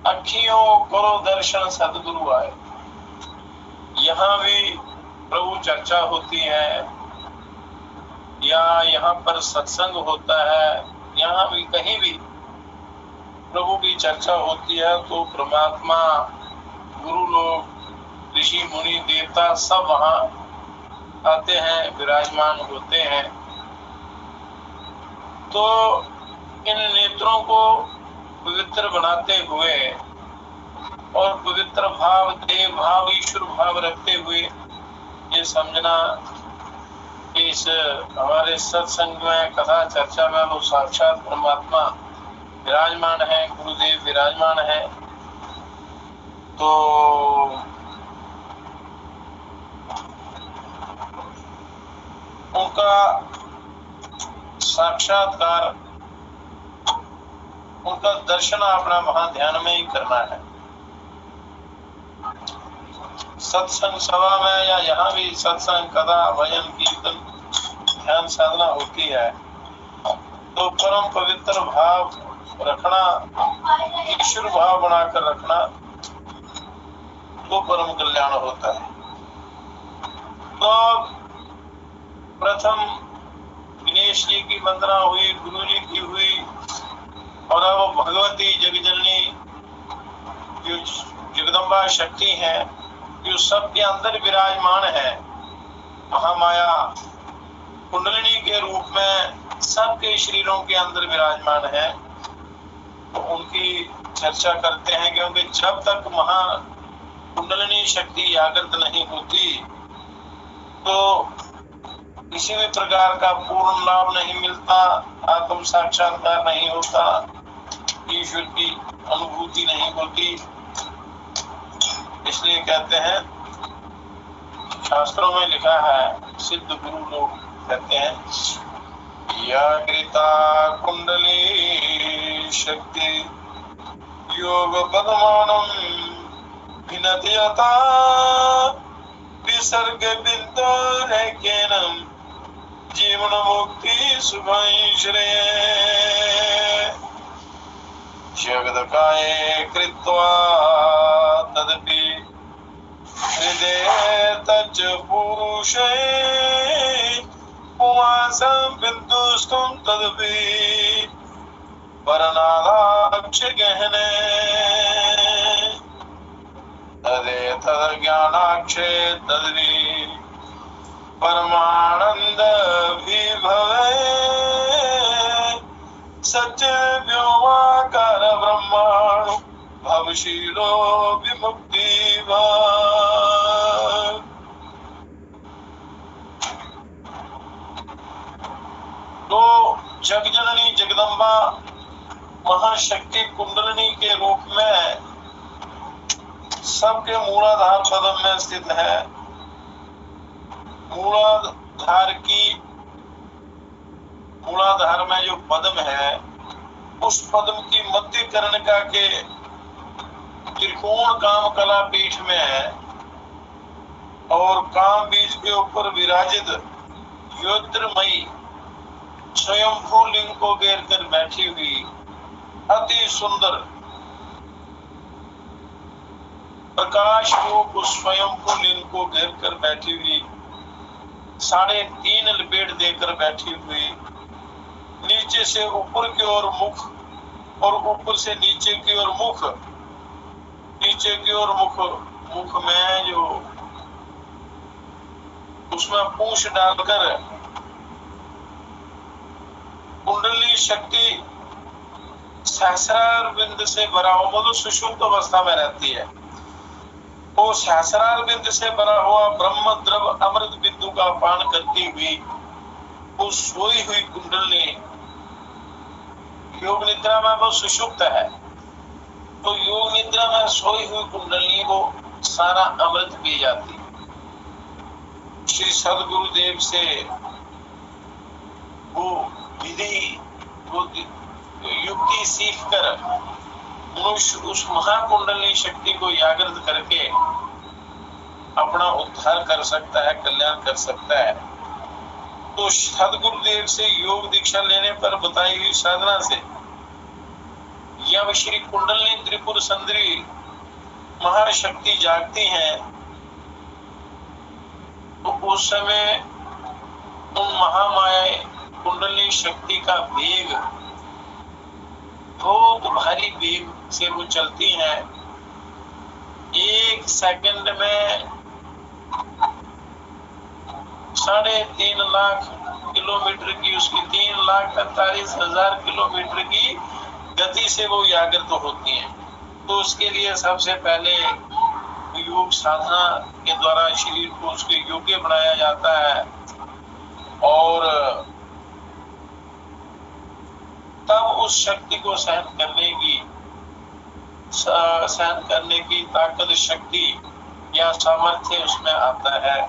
अखियों करो दर्शन सदगुरु आए। यहाँ भी प्रभु चर्चा होती है या यहाँ पर सत्संग होता है, यहाँ भी कहीं भी प्रभु की चर्चा होती है तो परमात्मा, गुरु लोग, ऋषि मुनि देवता सब वहाँ आते हैं, विराजमान होते हैं। तो इन नेत्रों को पवित्र बनाते हुए और पवित्र भाव, देव भाव, ईश्वर भाव रखते हुए ये समझना कि इस हमारे सत्संग में, कथा चर्चा में वो साक्षात परमात्मा विराजमान है, गुरुदेव विराजमान है। तो उनका साक्षात्कार, उनका दर्शन अपना वहां ध्यान में ही करना है। सत्संग सभा में या यहाँ भी सत्संग, कथा, भजन, कीर्तन, ध्यान साधना होती है तो परम पवित्र भाव रखना, ईश्वर भाव बनाकर रखना तो परम कल्याण होता है। तो प्रथम गणेश जी की वंदना हुई, गुरु जी की हुई, और अब भगवती जगजननी जो जगदम्बा शक्ति है, जो सबके अंदर विराजमान है, महामाया कुंडलिनी के रूप में सबके शरीरों के अंदर विराजमान है। तो उनकी चर्चा करते हैं क्योंकि जब तक महा कुंडलिनी शक्ति जागृत नहीं होती तो किसी भी प्रकार का पूर्ण लाभ नहीं मिलता, आत्म साक्षात्कार नहीं होता, ईश्वर की अनुभूति नहीं होती। इसलिए कहते हैं, शास्त्रों में लिखा है, सिद्ध गुरु लोग कहते हैं, जागृता कुंडली शक्ति योग पद्मानम भिनत्यता विसर्ग बिंदु रेकेनम जीवन मुक्ति सुखाय श्रेय जगदकाये कृत्वा तदपि हृदये तच्च पुरुषे पुमासं बिन्दुस्तं तदपि परनादाक्ष गहने तदे तद ज्ञानाक्षे तदपि परमानंद विभवे सत्य व्योमाकार ब्रह्माणु भवशीलो विमुक्ति तो जगजननी जगदम्बा महाशक्ति कुंडलिनी के रूप में सबके मूलाधार पदम में स्थित है। मूलाधार में जो पद्म है, उस पद्म की मध्य कर्णिका के त्रिकोण काम कला पीठ में है और काम बीज के ऊपर विराजित ज्योतिर्मयी स्वयंभू लिंग को घेर कर बैठी हुई अति सुंदर प्रकाश रूप उस स्वयंभू लिंग को घेर कर बैठी हुई, 3.5 लपेट देकर बैठी हुई, नीचे से ऊपर की ओर मुख और ऊपर से नीचे की ओर मुख, नीचे की ओर मुख में जो उसमें पूंछ डालकर कुंडली शक्ति सहस्रार बिंद से भरा हुआ, मतलब सुषुप्त अवस्था में रहती है। वो सहस्रार बिंद से भरा हुआ ब्रह्म द्रव अमृत बिंदु का पान करती हुई वो सोई हुई कुंडली योग निद्रा में वो सुषुप्त है। तो योग निद्रा में सोई हुई कुंडली को सारा अमृत पी जाती। श्री सदगुरुदेव से वो विधि, वो युक्ति सीख कर मनुष्य उस महाकुंडली शक्ति को जागृत करके अपना उद्धार कर सकता है, कल्याण कर सकता है। तो सदगुरुदेव से योग दीक्षा लेने पर बताई हुई साधना से जब श्री कुंडलिनी त्रिपुर सुंदरी महाशक्ति जागती हैं तो उस समय उन महामाया कुंडलिनी शक्ति का वेग बहुत भारी वेग से वो चलती हैं। 1 सेकंड में 3.5 लाख किलोमीटर की, उसकी 3,45,000 किलोमीटर की गति से वो जागृत होती हैं। तो उसके लिए सबसे पहले योग साधना के द्वारा शरीर को उसके योग्य बनाया जाता है और तब उस शक्ति को सहन करने की ताकत, शक्ति या सामर्थ्य उसमें आता है।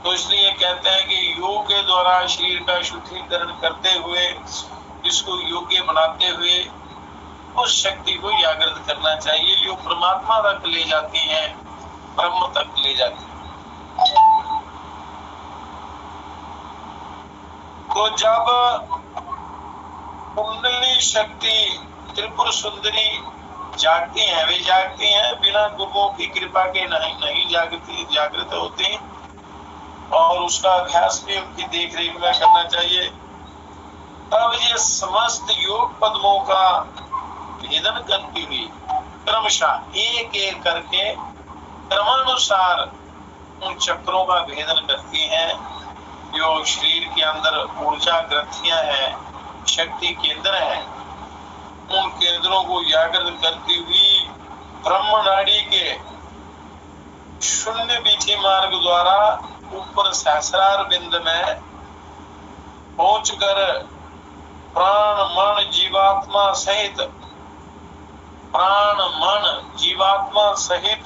तो इसलिए कहते हैं कि योग के द्वारा शरीर का शुद्धिकरण करते हुए, इसको योग्य बनाते हुए उस शक्ति को जागृत करना चाहिए जो परमात्मा तक ले जाती है, ब्रह्म तक ले जाती है। तो जब कुंडलिनी शक्ति त्रिपुर सुंदरी जागती हैं, वे जागती हैं बिना गुरुओं की कृपा के नहीं जागृत होती और उसका अभ्यास भी उनकी देख रेख में करना चाहिए। तब ये समस्त योग पद्मों का भेदन करती हुई क्रमशः एक एक करके क्रमानुसार उन चक्रों का भेदन करती हैं जो शरीर के अंदर ऊर्जा ग्रंथियां हैं, शक्ति केंद्र है। उन केंद्रों को जागृत करती हुई ब्रह्म नाड़ी के शून्य बीथी मार्ग द्वारा ऊपर सहस्रार बिंद में पहुंचकर प्राण मन जीवात्मा सहित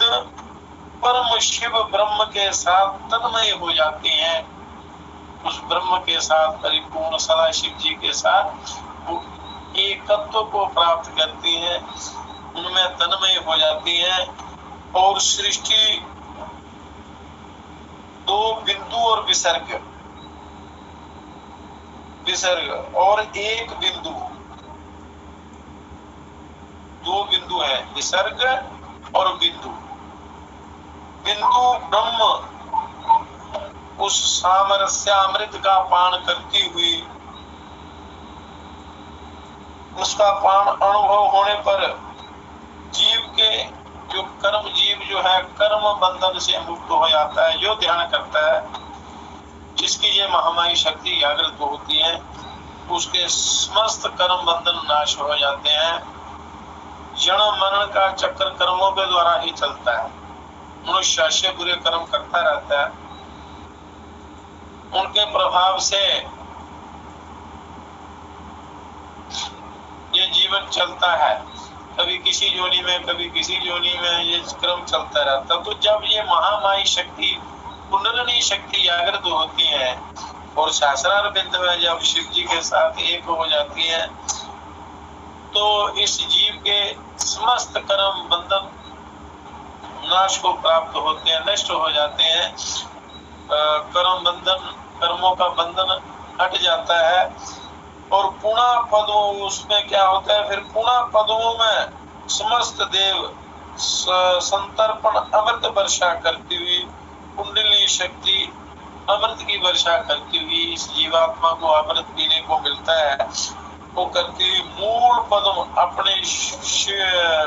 परम शिव ब्रह्म के साथ तन्मय हो जाते हैं। उस ब्रह्म के साथ परिपूर्ण सदा शिव जी के साथ एकत्व को प्राप्त करती हैं, उनमें तन्मय हो जाती हैं और सृष्टि 2 बिंदु और विसर्ग और 1 बिंदु, 2 बिंदु है, विसर्ग और बिंदु ब्रह्म उस सामरस्यामृत का पान करती हुई, उसका पान अनुभव होने पर जीव के जो कर्म जीव जो है कर्म बंधन से मुक्त हो जाता है। जो ध्यान करता है, जिसकी ये महामाई शक्ति जागृत होती है, उसके समस्त कर्म बंधन नाश हो जाते हैं। जन्म मरण का चक्र कर्मों के द्वारा ही चलता है। मनुष्य अच्छे बुरे कर्म करता रहता है, उनके प्रभाव से ये जीवन चलता है। कभी किसी योनि में, कभी किसी योनि में ये क्रम चलता रहता। तो जब ये महामाई शक्ति, कुंडलिनी शक्ति जागृत होती है और सहस्रार बिंद में जब शिव जी के साथ एक हो जाती है, तो इस जीव के समस्त कर्म बंधन नाश को प्राप्त होते हैं, नष्ट हो जाते हैं। कर्मों का बंधन हट जाता है और पुनः पदों, उसमें क्या होता है, फिर पुनः पदों में समस्त देव संतर्पण अमृत वर्षा करती हुई, कुंडलिनी शक्ति अमृत की वर्षा करती हुई इस जीवात्मा को अमृत पीने को मिलता है। वो करती हुई मूल पदों अपने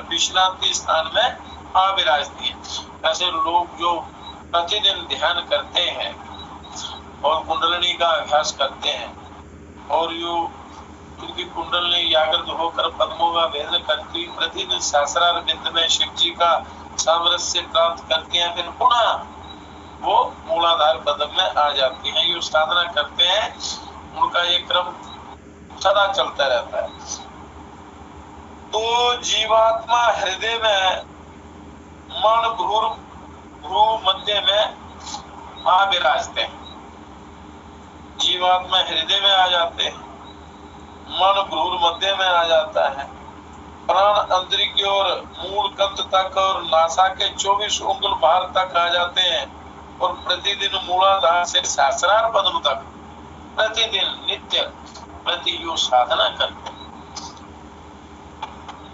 विश्रांति स्थान में आ विराजती है। ऐसे लोग जो प्रतिदिन ध्यान करते हैं और कुंडलिनी का अभ्यास करते हैं और जो उनकी कुंडलिनी जागृत होकर पद्मों का भेदन करती हुई प्रतिदिन सहस्रार बिंद में शिव जी का सामरस्य प्राप्त करते हैं, फिर पुनः वो मूलाधार पद में आ जाती हैं। जो साधना करते हैं उनका ये क्रम सदा चलता रहता है। तो जीवात्मा हृदय में मन भ्रू मध्य में आ विराजते हैं। जीवात्मा हृदय में आ जाते हैं, मन भ्रू मध्य में आ जाता है, प्राण अंदर की ओर मूल कंठ तक और नासा के 24 उंगल भार तक आ जाते हैं और प्रतिदिन मूलाधार से सहस्रार पद्म तक प्रतिदिन नित्य प्रति जो साधना करते हैं,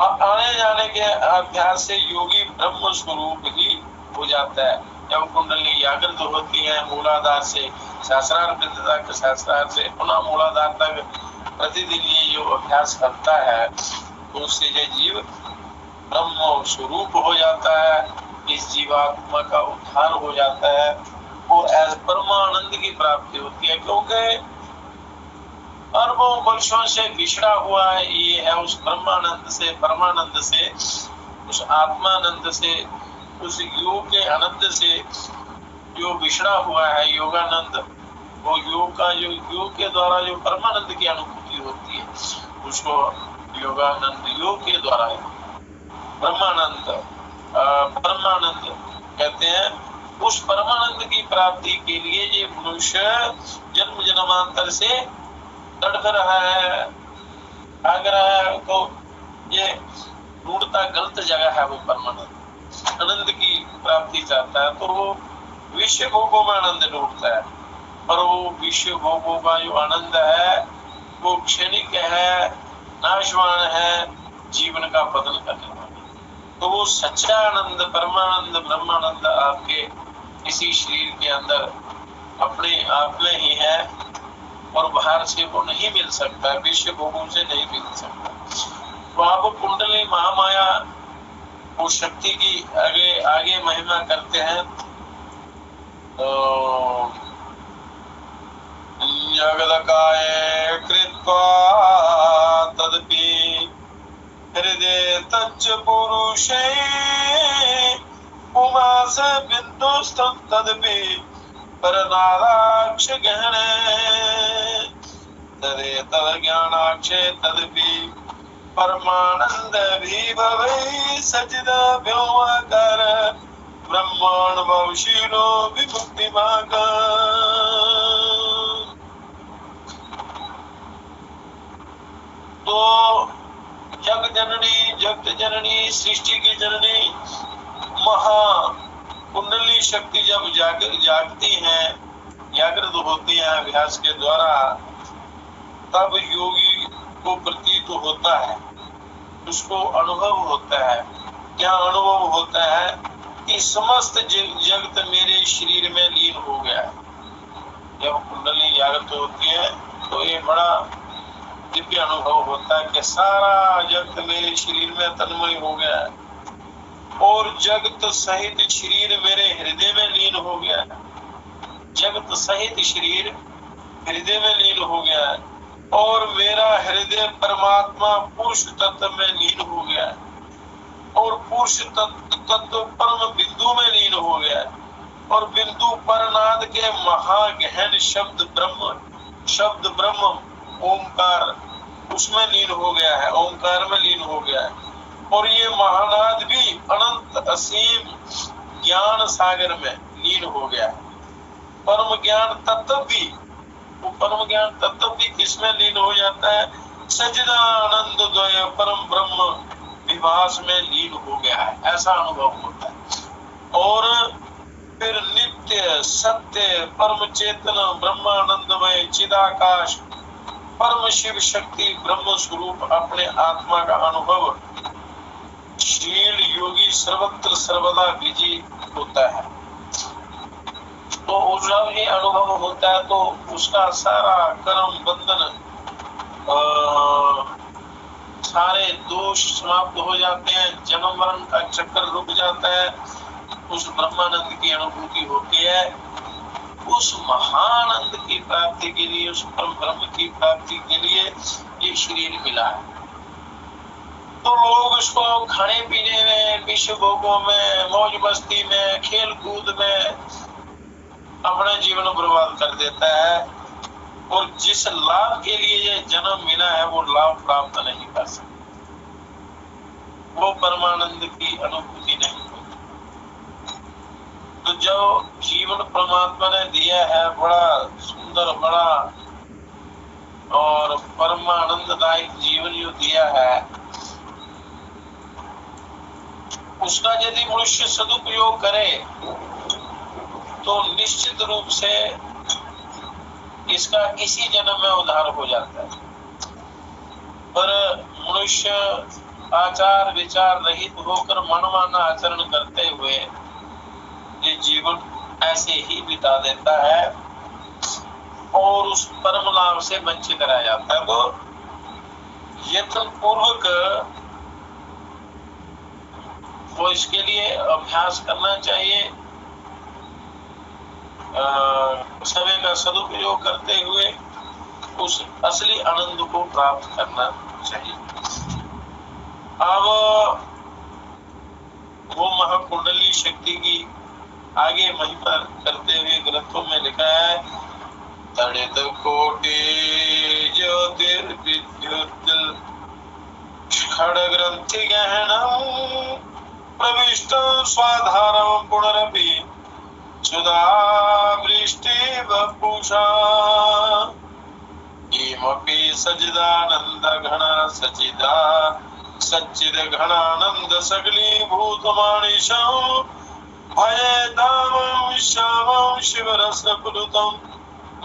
आने जाने के अभ्यास से योगी ब्रह्म स्वरूप ही हो जाता है। जब कुंडली जागृत होती है मूलाधार से सहस्रार बिंद तक, सहस्रार से पुनः मूलाधार तक प्रतिदिन ये जो अभ्यास करता है तो उससे ये जीव ब्रह्म स्वरूप हो जाता है। इस जीवात्मा का उद्धार हो जाता है और परमानंद की प्राप्ति होती है, क्योंकि अरबों वर्षों से बिछड़ा हुआ है ये है उस ब्रह्मानंद से, परमानंद से, उस आत्मानंद से, उस योग के आनंद से जो बिछड़ा हुआ है योगानंद, वो योग का जो योग के द्वारा जो परमानंद की अनुभूति होती है उसको योगानंद योग के द्वारा ब्रह्मानंद परमानंद कहते हैं। उस परमानंद की प्राप्ति के लिए ये मनुष्य जन्म जन्मांतर से तड़प रहा है, भाग रहा है, तो ये ढूंढता गलत जगह है। वो परमानंद आनंद की प्राप्ति चाहता है तो वो विश्व भोगों में आनंद ढूंढता है, पर वो विश्व भोगों का जो आनंद है वो क्षणिक है, नाशवान है, जीवन का पतन करने वाला। तो वो सच्चा आनंद, परमानंद, ब्रह्मानंद आपके इसी शरीर के अंदर अपने आप में ही है और बाहर से वो नहीं मिल सकता, विश्व भोगों से नहीं मिल सकता। तो आप कुंडली महामाया वो शक्ति की आगे आगे महिमा करते हैं। तो जगदकाय कृत्वा तदपि हृदय तच्च पुरुषे उमास बिंदुस्तम तदपि परनादाक्ष गहने तदे तद ज्ञानाक्षे तदपि परमानंद भी भवै सचिद व्योमाकार ब्रह्मांड भवशीलो विमुक्ति मार्ग। तो जग जननी, जगत जननी, सृष्टि की जननी महा कुंडली शक्ति जब जागती है, जागृत होती है अभ्यास के द्वारा, तब योगी को प्रतीत होता है, उसको अनुभव होता है। क्या अनुभव होता है कि समस्त जगत मेरे शरीर में लीन हो गया है। जब कुंडली जागृत होती है तो ये बड़ा दिव्य अनुभव होता है कि सारा जगत मेरे शरीर में तन्मय हो गया है और जगत सहित शरीर मेरे हृदय में लीन हो गया है। जगत सहित शरीर हृदय में लीन हो गया है और मेरा हृदय परमात्मा पुरुष तत्व में लीन हो गया है और पुरुष तत्व परम बिंदु में लीन हो गया है और बिंदु परनाद के महागहन शब्द ब्रह्म ओंकार उसमें लीन हो गया है, ओंकार में लीन हो गया है। और ये महानाद भी अनंत असीम ज्ञान सागर में लीन हो गया है। परम ज्ञान तत्व भी, वो परम ज्ञान तत्व भी किसमें लीन हो जाता है? सच्चिदानंद द्वय परम ब्रह्म विभास में लीन हो गया है, ऐसा अनुभव होता है। और फिर नित्य सत्य परम चेतन ब्रह्मानंदमय चिदाकाश परम शिव शक्ति ब्रह्म स्वरूप अपने आत्मा का अनुभव शील योगी सर्वत्र सर्वदा विजयी होता है। तो जब ये अनुभव होता है तो उसका सारा कर्म बंधन सारे दोष समाप्त हो जाते हैं, जन्म मरण का चक्कर रुक जाता है, उस ब्रह्मानंद की अनुभूति होती है। उस महानंद की प्राप्ति के लिए, उस परम ब्रह्म की प्राप्ति के लिए ये शरीर मिला है। तो लोग उसको खाने पीने में, विश्व भोगों में, मौज मस्ती में, खेल कूद में अपना जीवन बर्बाद कर देता है और जिस लाभ के लिए ये जन्म मिला है वो लाभ प्राप्त नहीं कर सकता, वो परमानंद की अनुभूति नहीं। तो जो जीवन परमात्मा ने दिया है, बड़ा सुंदर, बड़ा और परमानंददायक जीवन जो दिया है, उसका यदि मनुष्य सदुपयोग करे तो निश्चित रूप से इसका इसी जन्म में उद्धार हो जाता है। पर मनुष्य आचार विचार रहित होकर मनमाना आचरण करते हुए ये जीवन ऐसे ही बिता देता है और उस परम लाभ से वंचित रह जाता है। तो यत्न पूर्वक वो इसके लिए अभ्यास करना चाहिए, समय का सदुपयोग करते हुए उस असली आनंद को प्राप्त करना चाहिए। अब वो महाकुंडली शक्ति की आगे महिमा करते हुए ग्रंथों में लिखा है, तड़ित कोटि ज्योतिर्विद्युत खड़ग्रंथि गहनम प्रविष्टं स्वाधारं पुनरपि सुधा वृष्टि वपुषा किमपि सच्चिदानंद घना सचिदा सच्चिद घनानंद सगलीभूत मानिशं भजे धामं श्यामं शिवरस प्लुतं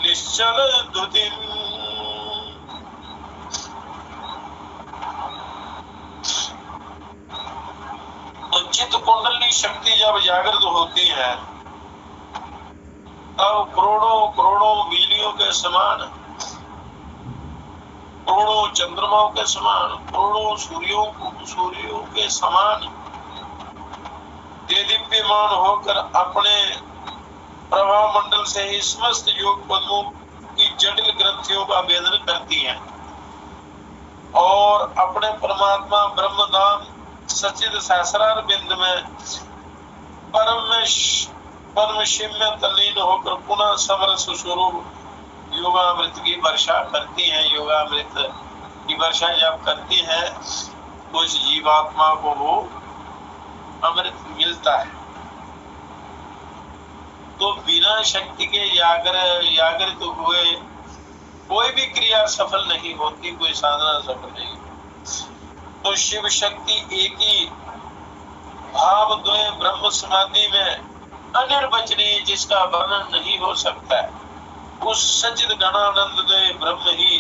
निश्चल द्युतिम्। चित्त कुंडली शक्ति जब जागृत होती है तब करोड़ों करोड़ों बिजलियों के समान, करोड़ों चंद्रमाओं के समान, करोड़ों सूर्यों के समान देदीप्यमान होकर अपने प्रभाव मंडल से ही समस्त योग पद्मों की जटिल ग्रंथियों का भेदन करती हैं और अपने परमात्मा ब्रह्मधाम सचिद सहस्रार बिंद में परम शिव में तल्लीन होकर पुनः समरस स्वरूप योगामृत की वर्षा करती हैं। योगामृत की वर्षा जब करती है तो इस जीवात्मा को वो अमृत मिलता है। तो बिना शक्ति के जागृत हुए कोई भी क्रिया सफल नहीं होती, कोई साधना सफल नहीं होती। तो शिव शक्ति एक ही भाव द्वय ब्रह्म समाधि में अनिर्वचनीय जिसका वर्णन नहीं हो सकता है, उस सच्चिद गणानंद द्वय ब्रह्म ही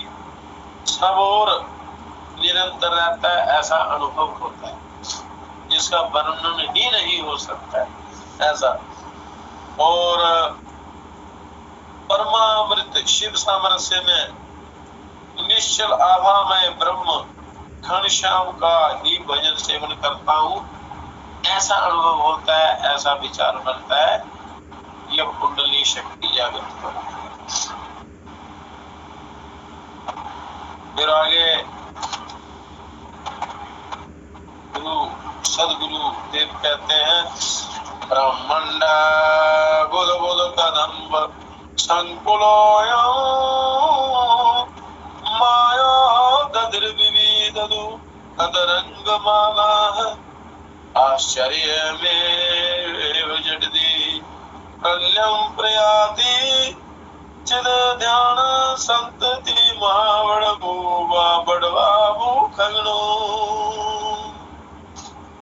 सब और निरंतर रहता है, ऐसा अनुभव होता है जिसका वर्णन ही नहीं हो सकता है ऐसा। और परमामृत शिव सामरस्य में निश्चल आभामय ब्रह्म घनश्याम का ही भजन सेवन करता हूँ, ऐसा अनुभव होता है, ऐसा विचार बनता है। यह कुंडली शक्ति जागृत होती है। फिर आगे सदगुरु देव कहते हैं, ब्रह्मंड बुध बुध कदम्ब संकुलोयं माया दधिर्विविदधु अतरंगमालाः आश्चर्यमेव जडति कल्यं प्रयाति चिद ध्यान संतति महाबड़भूवा बड़वाबू खगनो।